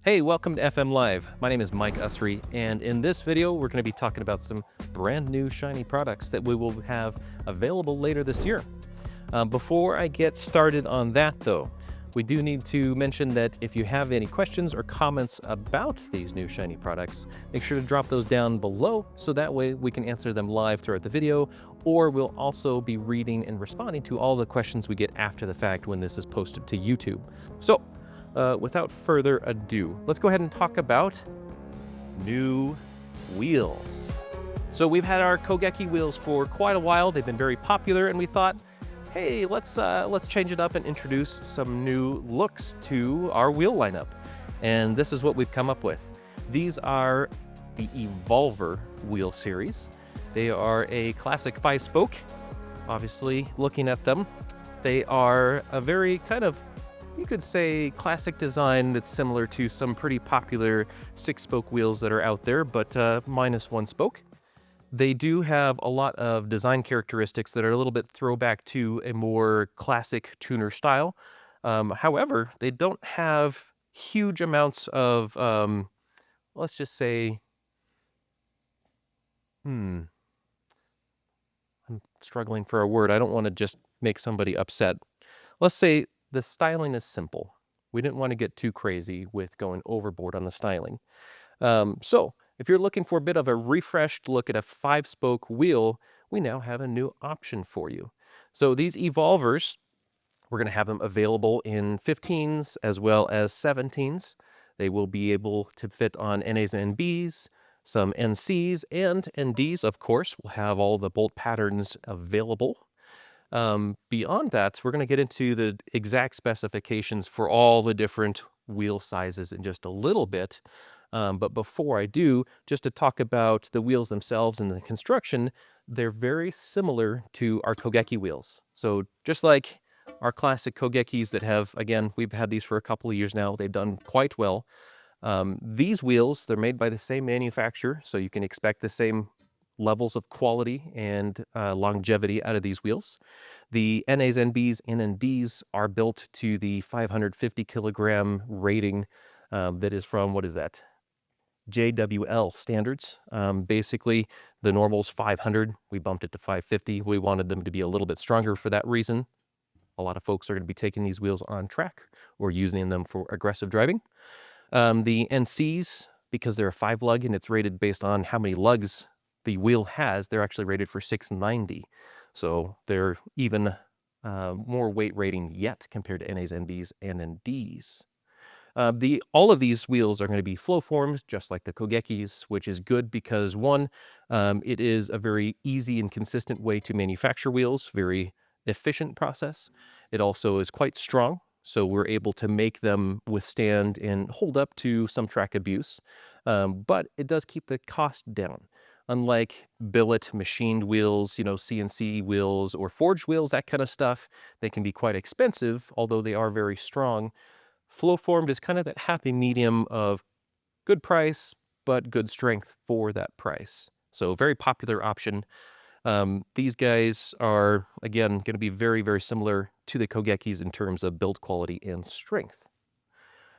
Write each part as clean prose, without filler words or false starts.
Hey, welcome to FM Live. My name is Mike Usrey, and in this video, we're going to be talking about some brand new shiny products that we will have available later this year. Before I get started on that, though, we do need to mention that if you have any questions or comments about these new shiny products, make sure to drop those down below so that way we can answer them live throughout the video, or we'll also be reading and responding to all the questions we get after the fact when this is posted to YouTube. So, without further ado, let's go ahead and talk about new wheels. So we've had our Kogeki wheels for quite a while. They've been very popular, and we thought, hey, let's change it up and introduce some new looks to our wheel lineup. And this is what we've come up with. These are the Evolver wheel series. They are a classic 5-spoke. Obviously, looking at them, they are a very kind of, you could say, classic design that's similar to some pretty popular 6-spoke wheels that are out there, but minus 1 spoke. They do have a lot of design characteristics that are a little bit throwback to a more classic tuner style. However, they don't have huge amounts of, let's just say, I'm struggling for a word. I don't want to just make somebody upset. Let's say the styling is simple. We didn't want to get too crazy with going overboard on the styling. So if you're looking for a bit of a refreshed look at a 5-spoke wheel, we now have a new option for you. So these Evolvers, we're going to have them available in 15s as well as 17s. They will be able to fit on NAs and NBs, some NCs, and NDs, of course, will have all the bolt patterns available. Beyond that, we're going to get into the exact specifications for all the different wheel sizes in just a little bit. But before I do, just to talk about the wheels themselves and the construction, they're very similar to our Kogeki wheels. So just like our classic Kogekis that have, again, we've had these for a couple of years now, they've done quite well. These wheels, they're made by the same manufacturer, so you can expect the same levels of quality and longevity out of these wheels. The NAs, NBs, and NDs are built to the 550 kilogram rating that is from, what is that? JWL standards. Basically, the normal's 500. We bumped it to 550. We wanted them to be a little bit stronger for that reason. A lot of folks are going to be taking these wheels on track or using them for aggressive driving. The NCs, because they're a 5-lug and it's rated based on how many lugs the wheel has, they're actually rated for 690. So they're even more weight rating yet compared to NAs, NBs, and NDs. All of these wheels are going to be flow formed, just like the Kogekis, which is good because, one, it is a very easy and consistent way to manufacture wheels, very efficient process. It also is quite strong, so we're able to make them withstand and hold up to some track abuse, but it does keep the cost down. Unlike billet machined wheels, CNC wheels or forged wheels, that kind of stuff, they can be quite expensive, although they are very strong. Flow formed is kind of that happy medium of good price, but good strength for that price. So very popular option. These guys are, again, going to be very, very similar to the Kogekis in terms of build quality and strength.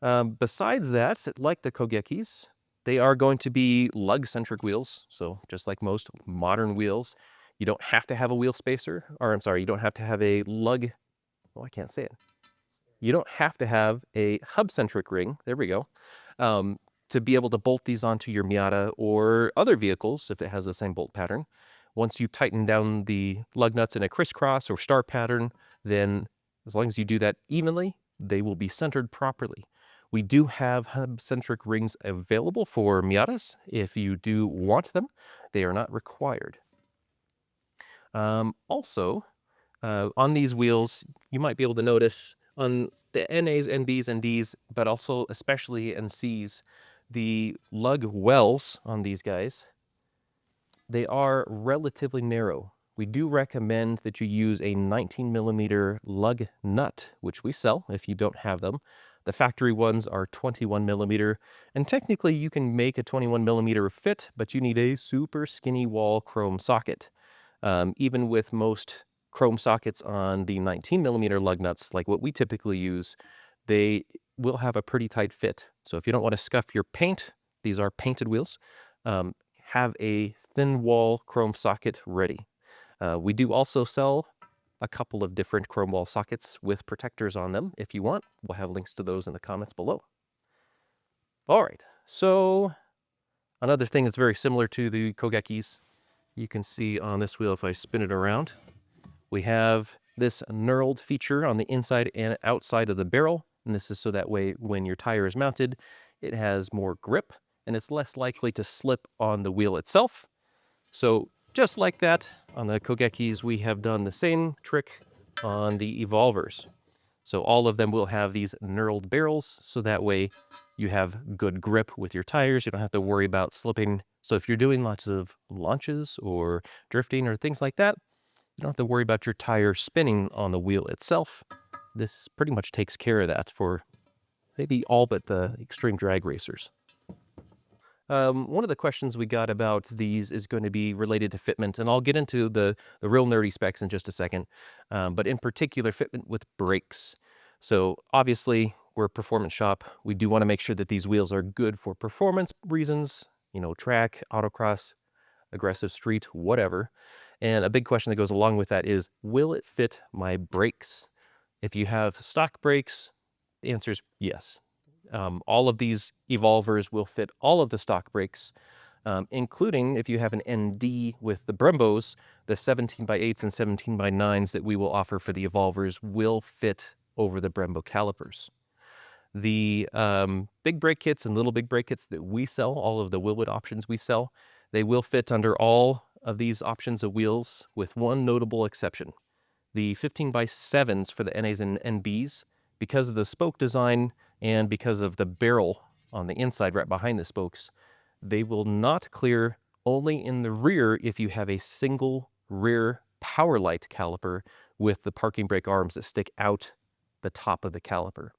Besides that, like the Kogekis, they are going to be lug-centric wheels. So just like most modern wheels, you don't have to have a wheel spacer, or I'm sorry, you don't have to have a lug. Oh, I can't say it. You don't have to have a hub-centric ring, there we go, to be able to bolt these onto your Miata or other vehicles if it has the same bolt pattern. Once you tighten down the lug nuts in a crisscross or star pattern, then as long as you do that evenly, they will be centered properly. We do have hub-centric rings available for Miatas. If you do want them, they are not required. Also, on these wheels, you might be able to notice on the NAs, NBs, and Ds, but also especially NCs, the lug wells on these guys, they are relatively narrow. We do recommend that you use a 19 millimeter lug nut, which we sell if you don't have them. The factory ones are 21 millimeter, and technically you can make a 21 millimeter fit, but you need a super skinny wall chrome socket. Even with most chrome sockets on the 19 millimeter lug nuts, like what we typically use, they will have a pretty tight fit. So if you don't want to scuff your paint, these are painted wheels, have a thin wall chrome socket ready. We do also sell a couple of different chrome wall sockets with protectors on them if you want. We'll have links to those in the comments below. All right, so another thing that's very similar to the Kogekis, you can see on this wheel if I spin it around, we have this knurled feature on the inside and outside of the barrel. And this is so that way when your tire is mounted, it has more grip and it's less likely to slip on the wheel itself. So just like that, on the Kogekis, we have done the same trick on the Evolvers. So all of them will have these knurled barrels, so that way you have good grip with your tires. You don't have to worry about slipping. So if you're doing lots of launches or drifting or things like that, you don't have to worry about your tire spinning on the wheel itself. This pretty much takes care of that for maybe all but the extreme drag racers. One of the questions we got about these is going to be related to fitment, and I'll get into the real nerdy specs in just a second, but in particular fitment with brakes. So obviously we're a performance shop. We do want to make sure that these wheels are good for performance reasons, you know, track, autocross, aggressive street, whatever. And a big question that goes along with that is, will it fit my brakes? If you have stock brakes, the answer is yes. All of these Evolvers will fit all of the stock brakes, including if you have an ND with the Brembos, the 17x8s and 17x9s that we will offer for the Evolvers will fit over the Brembo calipers. The big brake kits and little big brake kits that we sell, all of the Wilwood options we sell, they will fit under all of these options of wheels with one notable exception. The 15x7s for the NAs and NBs, because of the spoke design and because of the barrel on the inside right behind the spokes, they will not clear only in the rear if you have a single rear power light caliper with the parking brake arms that stick out the top of the caliper.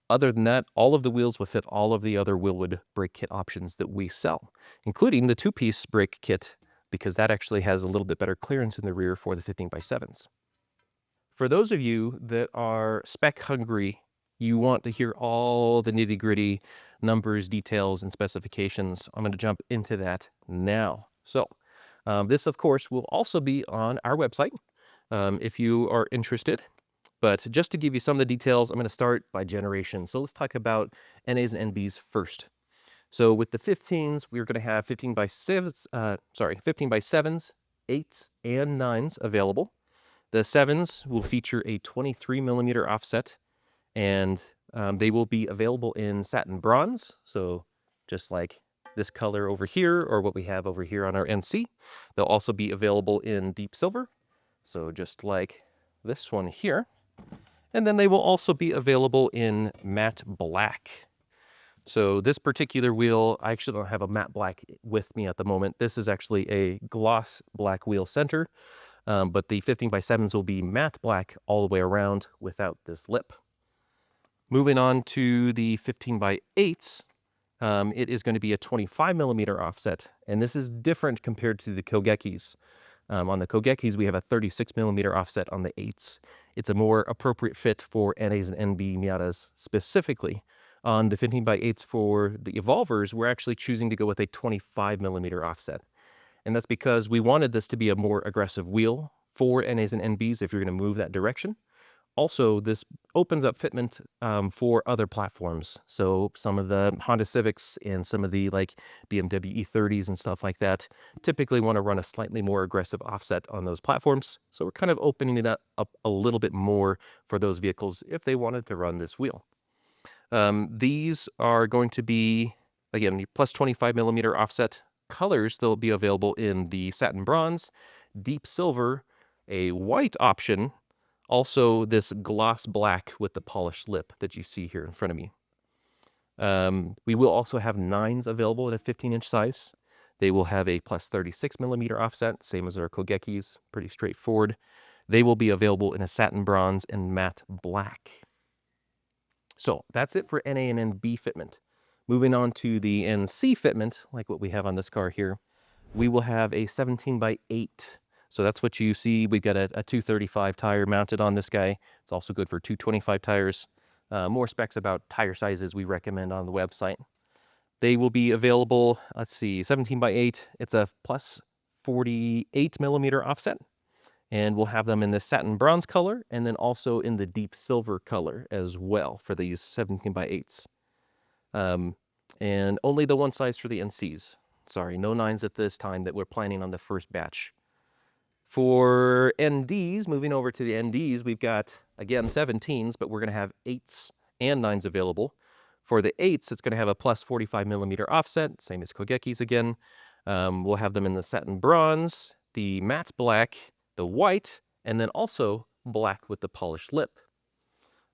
Other than that, all of the wheels will fit all of the other Wilwood brake kit options that we sell, including the two-piece brake kit, because that actually has a little bit better clearance in the rear for the 15x7s. For those of you that are spec hungry, you want to hear all the nitty-gritty numbers, details, and specifications, I'm going to jump into that now. So this, of course, will also be on our website if you are interested. But just to give you some of the details, I'm going to start by generation. So let's talk about NAs and NBs first. So with the 15s, we're going to have 15x7s, 8s, and 9s available. The 7s will feature a 23mm offset, and they will be available in satin bronze. So just like this color over here, or what we have over here on our NC. They'll also be available in deep silver. So just like this one here. And then they will also be available in matte black. So this particular wheel, I actually don't have a matte black with me at the moment. This is actually a gloss black wheel center, but the 15x7s will be matte black all the way around without this lip. Moving on to the 15x8s, it is going to be a 25mm offset, and this is different compared to the Kogekis. On the Kogekis, we have a 36mm offset on the 8s. It's a more appropriate fit for NAs and NB Miatas specifically. On the 15x8s for the Evolvers, we're actually choosing to go with a 25mm offset. And that's because we wanted this to be a more aggressive wheel for NAs and NBs if you're going to move that direction. Also, this opens up fitment for other platforms. So some of the Honda Civics and some of the like BMW E30s and stuff like that typically want to run a slightly more aggressive offset on those platforms. So we're kind of opening it up a little bit more for those vehicles if they wanted to run this wheel. These are going to be, again, plus 25mm offset colors. They'll be available in the satin bronze, deep silver, a white option, also this gloss black with the polished lip that you see here in front of me. We will also have 9s available in a 15-inch size. They will have a plus 36mm offset, same as our Kogekis, pretty straightforward. They will be available in a satin bronze and matte black. So that's it for NA and NB fitment. Moving on to the NC fitment, like what we have on this car here, we will have a 17x8. So that's what you see. We've got a 235 tire mounted on this guy. It's also good for 225 tires. more specs about tire sizes we recommend on the website. They will be available, let's see, 17 by 8. It's a plus 48 millimeter offset. And we'll have them in the satin bronze color and then also in the deep silver color as well for these 17 by 8s. And only the one size for the NCs. Sorry, no 9s at this time that we're planning on the first batch. For NDs, moving over to the NDs, we've got, again, 17s, but we're going to have 8s and 9s available. For the 8s, it's going to have a plus 45 millimeter offset, same as Kogeki's again. We'll have them in the satin bronze, the matte black, the white, and then also black with the polished lip.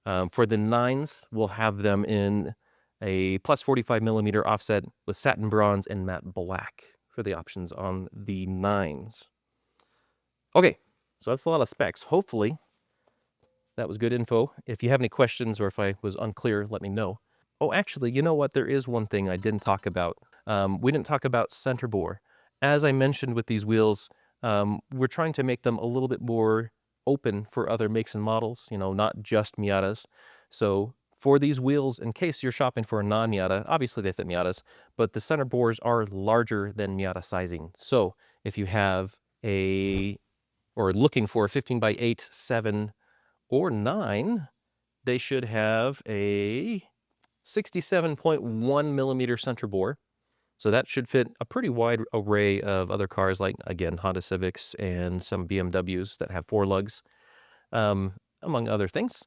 For the 9s, we'll have them in a plus 45 millimeter offset with satin bronze and matte black for the options on the 9s. Okay, so that's a lot of specs. Hopefully that was good info. If you have any questions or if I was unclear, let me know. Oh, actually, you know what? There is one thing I didn't talk about. We didn't talk about center bore. As I mentioned with these wheels, we're trying to make them a little bit more open for other makes and models, not just Miatas. So for these wheels, in case you're shopping for a non-Miata, obviously they fit Miatas, but the center bores are larger than Miata sizing. So if you have or looking for a 15 by 8, 7, or 9, they should have a 67.1 millimeter center bore. So that should fit a pretty wide array of other cars like, again, Honda Civics and some BMWs that have 4 lugs, among other things.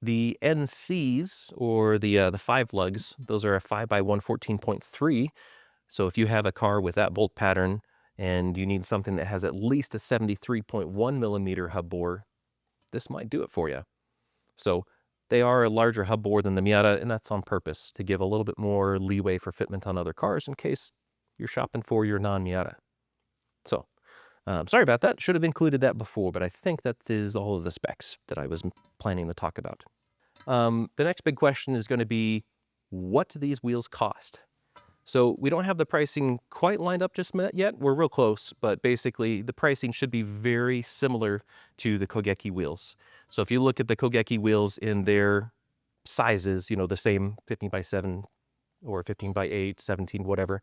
The NCs, or the 5 lugs, those are a 5 by 114.3. So if you have a car with that bolt pattern and you need something that has at least a 73.1 millimeter hub bore, this might do it for you. So they are a larger hub bore than the Miata, and that's on purpose to give a little bit more leeway for fitment on other cars in case you're shopping for your non-Miata. So sorry about that. Should have included that before, but I think that is all of the specs that I was planning to talk about. The next big question is going to be, what do these wheels cost? So we don't have the pricing quite lined up just yet. We're real close, but basically the pricing should be very similar to the Kogeki wheels. So if you look at the Kogeki wheels in their sizes, the same 15 by 7 or 15 by 8, 17, whatever,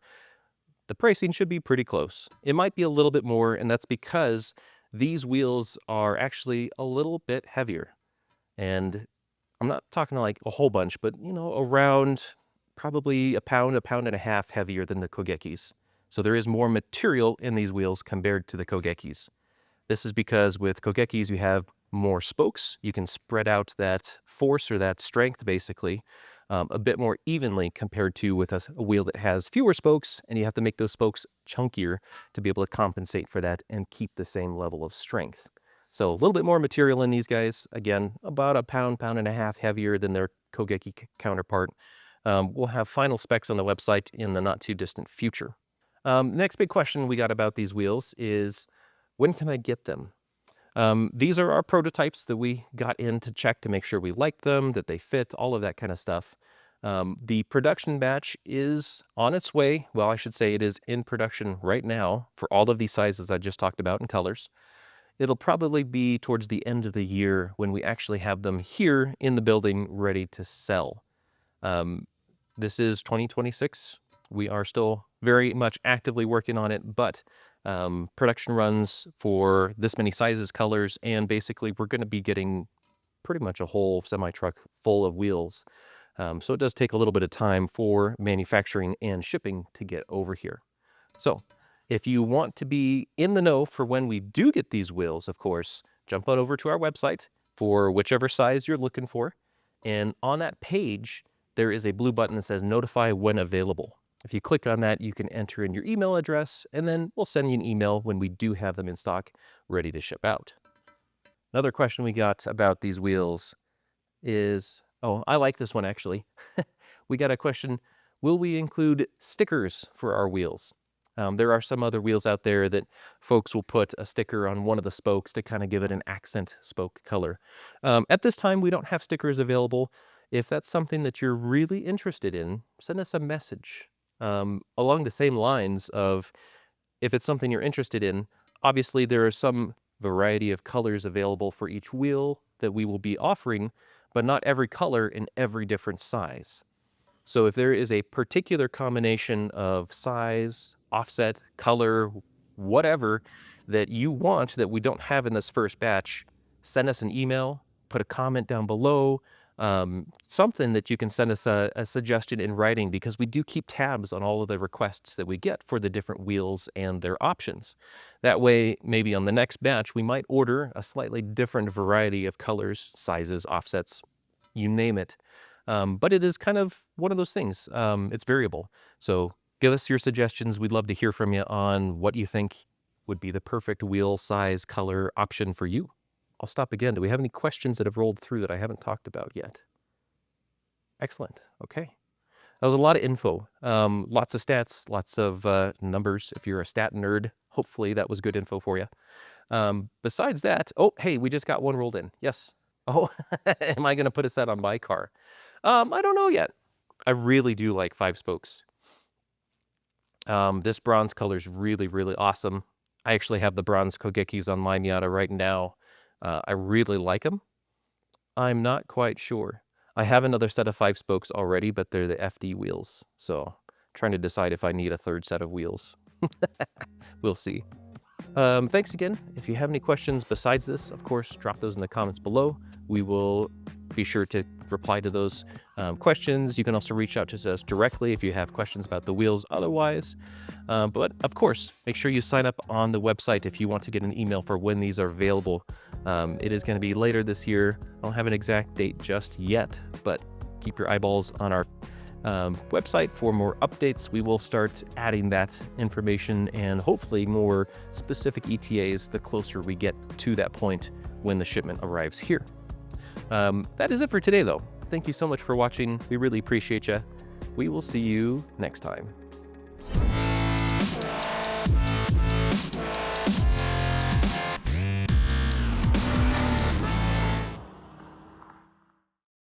the pricing should be pretty close. It might be a little bit more, and that's because these wheels are actually a little bit heavier. And I'm not talking like a whole bunch, but, around probably a pound and a half heavier than the Kogekis. So there is more material in these wheels compared to the Kogekis. This is because with Kogekis, you have more spokes. You can spread out that force or that strength, basically, a bit more evenly compared to with a wheel that has fewer spokes, and you have to make those spokes chunkier to be able to compensate for that and keep the same level of strength. So a little bit more material in these guys. Again, about a pound and a half heavier than their Kogeki counterpart. We'll have final specs on the website in the not too distant future. Next big question we got about these wheels is, when can I get them? These are our prototypes that we got in to check to make sure we like them, that they fit, all of that kind of stuff. The production batch is on its way. Well, I should say it is in production right now for all of these sizes I just talked about and colors. It'll probably be towards the end of the year when we actually have them here in the building ready to sell. This is 2026. We are still very much actively working on it, but production runs for this many sizes, colors, and basically we're going to be getting pretty much a whole semi-truck full of wheels. So it does take a little bit of time for manufacturing and shipping to get over here. So if you want to be in the know for when we do get these wheels, of course, jump on over to our website for whichever size you're looking for. And on that page, there is a blue button that says notify when available. If you click on that, you can enter in your email address, and then we'll send you an email when we do have them in stock, ready to ship out. Another question we got about these wheels is, I like this one actually. We got a question, will we include stickers for our wheels? There are some other wheels out there that folks will put a sticker on one of the spokes to kind of give it an accent spoke color. At this time, we don't have stickers available. If that's something that you're really interested in, send us a message. Along the same lines of, if it's something you're interested in, obviously there are some variety of colors available for each wheel that we will be offering, but not every color in every different size. So if there is a particular combination of size, offset, color, whatever that you want that we don't have in this first batch, send us an email, put a comment down below, something that you can send us a suggestion in writing, because we do keep tabs on all of the requests that we get for the different wheels and their options. That way, maybe on the next batch, we might order a slightly different variety of colors, sizes, offsets, you name it. But it is kind of one of those things. It's variable. So give us your suggestions. We'd love to hear from you on what you think would be the perfect wheel size, color option for you. I'll stop again. Do we have any questions that have rolled through that I haven't talked about yet? Excellent. Okay. That was a lot of info. Lots of stats, lots of numbers. If you're a stat nerd, hopefully that was good info for you. Besides that, oh, hey, we just got one rolled in. Yes. Oh, am I going to put a set on my car? I don't know yet. I really do like 5 spokes. This bronze color is really, really awesome. I actually have the bronze Kogekis on my Miata right now. I really like them. I'm not quite sure. I have another set of 5 spokes already, but they're the FD wheels. So trying to decide if I need a third set of wheels. We'll see. Thanks again. If you have any questions besides this, of course, drop those in the comments below. We will be sure to reply to those questions. You can also reach out to us directly if you have questions about the wheels otherwise. But of course, make sure you sign up on the website if you want to get an email for when these are available. It is going to be later this year. I don't have an exact date just yet, but keep your eyeballs on our website for more updates. We will start adding that information and hopefully more specific ETAs the closer we get to that point when the shipment arrives here. That is it for today, though. Thank you so much for watching. We really appreciate you. We will see you next time.